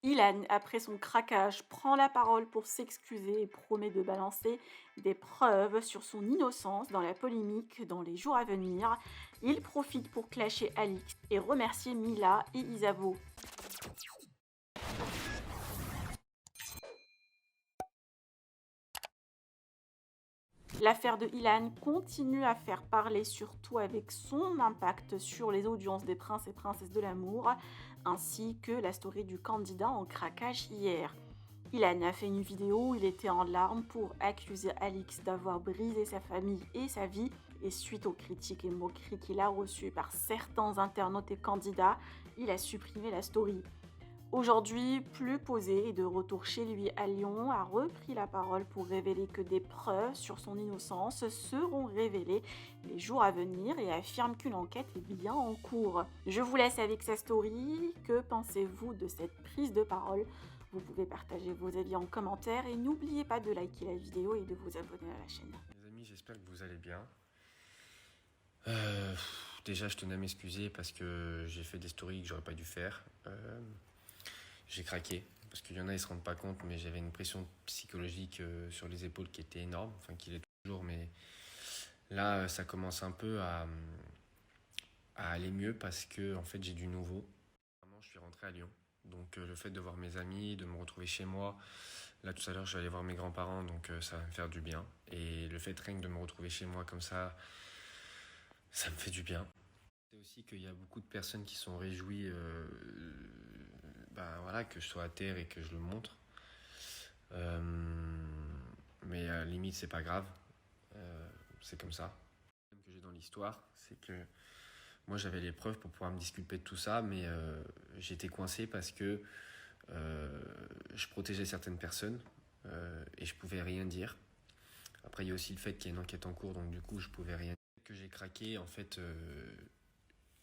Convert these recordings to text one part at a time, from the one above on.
Ilan, après son craquage, prend la parole pour s'excuser et promet de balancer des preuves sur son innocence dans la polémique dans les jours à venir. Il profite pour clasher Alix et remercier Mila et Isabeau. L'affaire de Ilan continue à faire parler, surtout avec son impact sur les audiences des princes et princesses de l'amour, ainsi que la story du candidat en craquage hier. Ilan a fait une vidéo où il était en larmes pour accuser Alix d'avoir brisé sa famille et sa vie, et suite aux critiques et moqueries qu'il a reçues par certains internautes et candidats, il a supprimé la story. Aujourd'hui, plus posé et de retour chez lui à Lyon, a repris la parole pour révéler que des preuves sur son innocence seront révélées les jours à venir et affirme qu'une enquête est bien en cours. Je vous laisse avec sa story. Que pensez-vous de cette prise de parole? Vous pouvez partager vos avis en commentaire et n'oubliez pas de liker la vidéo et de vous abonner à la chaîne. Les amis, j'espère que vous allez bien. Déjà, je tenais à m'excuser parce que j'ai fait des stories que j'aurais pas dû faire. J'ai craqué parce qu'il y en a, ils se rendent pas compte, mais j'avais une pression psychologique sur les épaules qui était énorme, enfin qui l'est toujours, mais là, ça commence un peu à aller mieux parce que en fait, j'ai du nouveau. Vraiment, je suis rentré à Lyon, donc le fait de voir mes amis, de me retrouver chez moi. Là, tout à l'heure, je vais aller voir mes grands-parents, donc ça va me faire du bien. Et le fait rien que de me retrouver chez moi comme ça me fait du bien. C'est aussi qu'il y a beaucoup de personnes qui sont réjouies ben voilà, que je sois à terre et que je le montre. Euh, mais à la limite, c'est pas grave. C'est comme ça. Le problème que j'ai dans l'histoire, c'est que moi j'avais les preuves pour pouvoir me disculper de tout ça, mais j'étais coincé parce que je protégeais certaines personnes et je pouvais rien dire. Après, il y a aussi le fait qu'il y a une enquête en cours, donc du coup, je pouvais rien dire. Que j'ai craqué, en fait,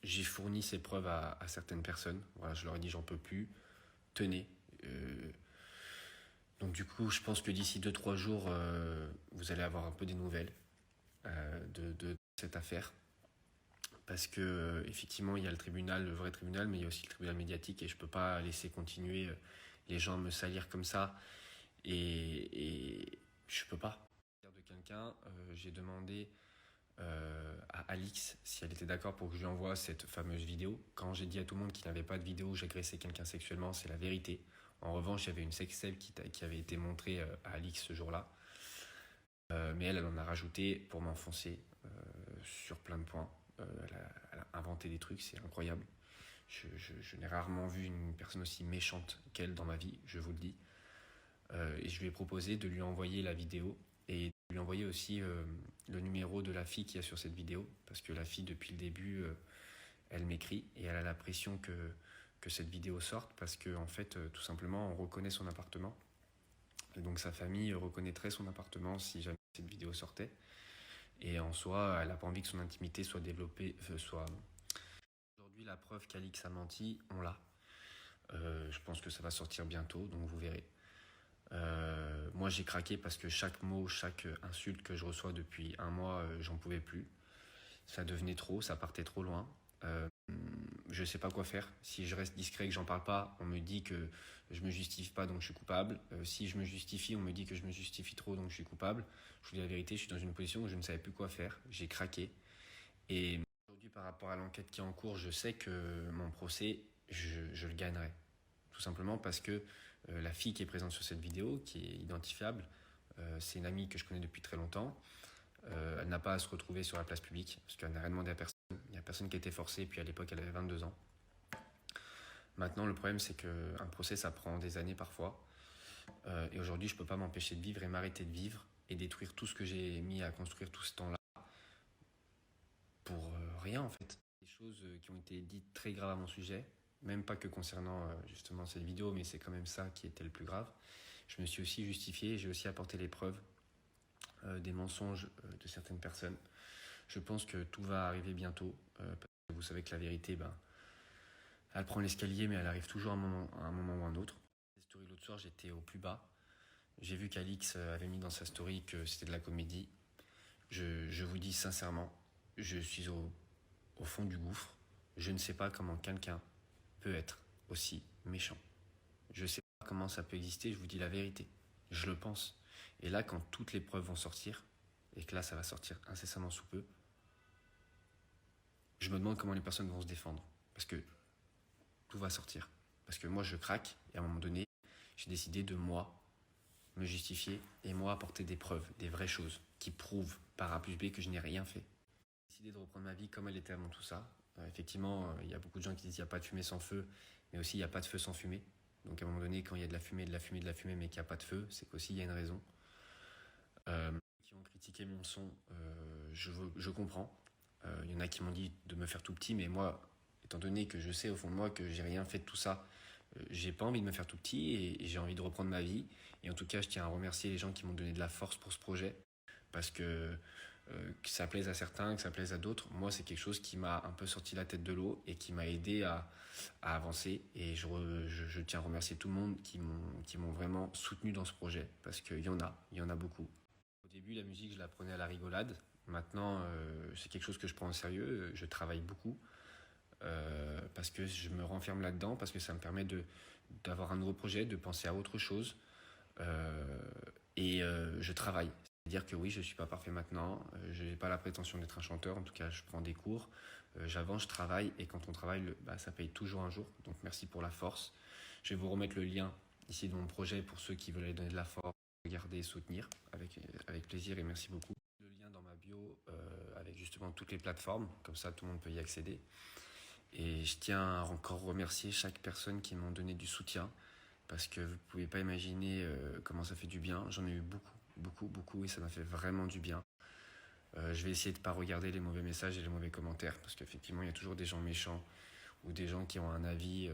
j'ai fourni ces preuves à certaines personnes. Voilà, je leur ai dit j'en peux plus, tenez. Donc du coup, je pense que d'ici 2 3 jours, vous allez avoir un peu des nouvelles de cette affaire. Parce que effectivement, il y a le tribunal, le vrai tribunal, mais il y a aussi le tribunal médiatique et je peux pas laisser continuer les gens à me salir comme ça. Et je peux pas. De quelqu'un, j'ai demandé à Alix si elle était d'accord pour que je lui envoie cette fameuse vidéo. Quand j'ai dit à tout le monde qu'il n'avait pas de vidéo où j'agressais quelqu'un sexuellement, c'est la vérité. En revanche, il y avait une sextape qui avait été montrée à Alix ce jour-là. Mais elle en a rajouté pour m'enfoncer sur plein de points. Elle a inventé des trucs, c'est incroyable. Je n'ai rarement vu une personne aussi méchante qu'elle dans ma vie, je vous le dis. Et je lui ai proposé de lui envoyer la vidéo et de lui envoyer aussi le numéro de la fille qui est sur cette vidéo, parce que la fille, depuis le début, elle m'écrit et elle a la pression que cette vidéo sorte, parce que en fait, tout simplement, on reconnaît son appartement. Et donc sa famille reconnaîtrait son appartement si jamais cette vidéo sortait. Et en soi, elle n'a pas envie que son intimité soit développée, soit... Aujourd'hui, la preuve qu'Alix a menti, on l'a. Je pense que ça va sortir bientôt, donc vous verrez. Moi j'ai craqué parce que chaque mot, chaque insulte que je reçois depuis un mois, j'en pouvais plus. Ça devenait trop, ça partait trop loin. Euh, je sais pas quoi faire. Si je reste discret et que j'en parle pas, on me dit que je me justifie pas donc je suis coupable. Si je me justifie, on me dit que je me justifie trop donc je suis coupable. Je vous dis la vérité, je suis dans une position où je ne savais plus quoi faire. J'ai craqué. Et aujourd'hui, par rapport à l'enquête qui est en cours, je sais que mon procès, je le gagnerai. Tout simplement parce que la fille qui est présente sur cette vidéo, qui est identifiable, c'est une amie que je connais depuis très longtemps. Elle n'a pas à se retrouver sur la place publique, parce qu'elle n'a rien demandé à personne. Il n'y a personne qui a été forcé, et puis à l'époque, elle avait 22 ans. Maintenant, le problème, c'est qu'un procès, ça prend des années parfois. Et aujourd'hui, je ne peux pas m'empêcher de vivre et m'arrêter de vivre et détruire tout ce que j'ai mis à construire tout ce temps-là pour rien, en fait. Des choses qui ont été dites très graves à mon sujet, même pas que concernant justement cette vidéo, mais c'est quand même ça qui était le plus grave. Je me suis aussi justifié, j'ai aussi apporté les preuves des mensonges de certaines personnes. Je pense que tout va arriver bientôt, parce que vous savez que la vérité, ben, elle prend l'escalier, mais elle arrive toujours à un moment ou à un autre. Story l'autre soir, j'étais au plus bas. J'ai vu qu'Alix avait mis dans sa story que c'était de la comédie. Je vous dis sincèrement, je suis au fond du gouffre. Je ne sais pas comment quelqu'un peut être aussi méchant. Je sais pas comment ça peut exister, je vous dis la vérité. Je le pense. Et là, quand toutes les preuves vont sortir, et que là, ça va sortir incessamment sous peu, je me demande comment les personnes vont se défendre. Parce que tout va sortir. Parce que moi, je craque, et à un moment donné, j'ai décidé de moi me justifier et moi apporter des preuves, des vraies choses, qui prouvent par A plus B que je n'ai rien fait. J'ai décidé de reprendre ma vie comme elle était avant tout ça. Effectivement, il y a beaucoup de gens qui disent qu'il n'y a pas de fumée sans feu, mais aussi il n'y a pas de feu sans fumée. Donc à un moment donné, quand il y a de la fumée, mais qu'il n'y a pas de feu, c'est qu'aussi il y a une raison. Qui ont critiqué mon son, je comprends. Il y en a qui m'ont dit de me faire tout petit, mais moi, étant donné que je sais au fond de moi que j'ai rien fait de tout ça, j'ai pas envie de me faire tout petit et j'ai envie de reprendre ma vie. Et en tout cas, je tiens à remercier les gens qui m'ont donné de la force pour ce projet, parce que ça plaise à certains, que ça plaise à d'autres. Moi, c'est quelque chose qui m'a un peu sorti la tête de l'eau et qui m'a aidé à avancer. Et je tiens à remercier tout le monde qui m'ont vraiment soutenu dans ce projet, parce qu'il y en a beaucoup. Au début, la musique, je la prenais à la rigolade. Maintenant, c'est quelque chose que je prends au sérieux. Je travaille beaucoup parce que je me renferme là-dedans, parce que ça me permet d'avoir un nouveau projet, de penser à autre chose. Je travaille. C'est-à-dire que oui, je ne suis pas parfait maintenant. Je n'ai pas la prétention d'être un chanteur. En tout cas, je prends des cours. J'avance, je travaille. Et quand on travaille, ça paye toujours un jour. Donc merci pour la force. Je vais vous remettre le lien ici de mon projet pour ceux qui veulent aller donner de la force, regarder et soutenir avec plaisir et merci beaucoup. Le lien dans ma bio avec justement toutes les plateformes. Comme ça, tout le monde peut y accéder. Et je tiens à encore remercier chaque personne qui m'ont donné du soutien, parce que vous ne pouvez pas imaginer comment ça fait du bien. J'en ai eu beaucoup, et ça m'a fait vraiment du bien. Je vais essayer de ne pas regarder les mauvais messages et les mauvais commentaires, parce qu'effectivement, il y a toujours des gens méchants ou des gens qui ont un avis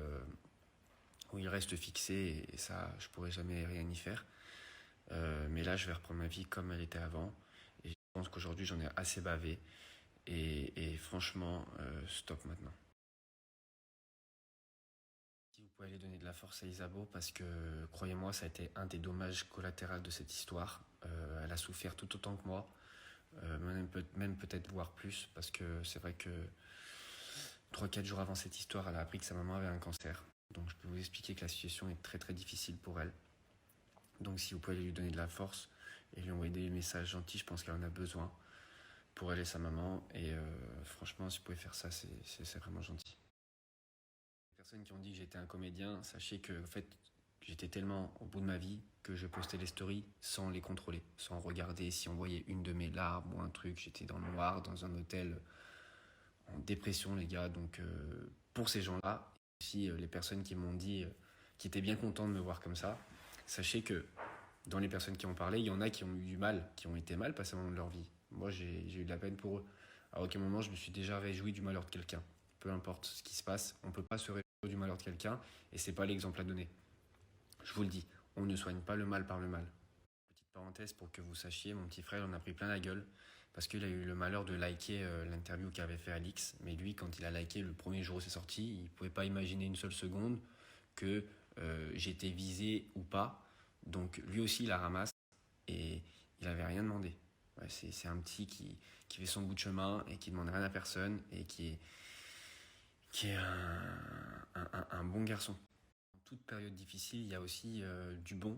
où ils restent fixés, et ça, je ne pourrai jamais rien y faire. Mais là, je vais reprendre ma vie comme elle était avant, et je pense qu'aujourd'hui, j'en ai assez bavé, et franchement, stop maintenant. Si vous pouvez aller donner de la force à Isabeau, parce que croyez-moi, ça a été un des dommages collatéraux de cette histoire. Elle a souffert tout autant que moi, même peut-être voire plus, parce que c'est vrai que 3-4 jours avant cette histoire, elle a appris que sa maman avait un cancer. Donc je peux vous expliquer que la situation est très très difficile pour elle. Donc si vous pouvez lui donner de la force et lui envoyer des messages gentils, je pense qu'elle en a besoin pour elle et sa maman. Et franchement, si vous pouvez faire ça, c'est vraiment gentil. Les personnes qui ont dit que j'étais un comédien, sachez que en fait, j'étais tellement au bout de ma vie que je postais les stories sans les contrôler, sans regarder si on voyait une de mes larmes ou un truc. J'étais dans le noir, dans un hôtel, en dépression, les gars. Donc pour ces gens-là, aussi les personnes qui m'ont dit, qui étaient bien contents de me voir comme ça, sachez que dans les personnes qui ont parlé, il y en a qui ont eu du mal, qui ont été mal passés au moment de leur vie. Moi, j'ai eu de la peine pour eux. À aucun moment, je me suis déjà réjoui du malheur de quelqu'un. Peu importe ce qui se passe, on ne peut pas se réjouir du malheur de quelqu'un, et c'est pas l'exemple à donner. Je vous le dis, on ne soigne pas le mal par le mal. Petite parenthèse pour que vous sachiez, mon petit frère en a pris plein la gueule, parce qu'il a eu le malheur de liker l'interview qu'avait fait Alix, mais lui, quand il a liké le premier jour où c'est sorti, il ne pouvait pas imaginer une seule seconde que j'étais visé ou pas. Donc lui aussi, il la ramasse, et il n'avait rien demandé. Ouais, c'est un petit qui fait son bout de chemin et qui ne demande rien à personne, et qui est un bon garçon. En toute période difficile, il y a aussi du bon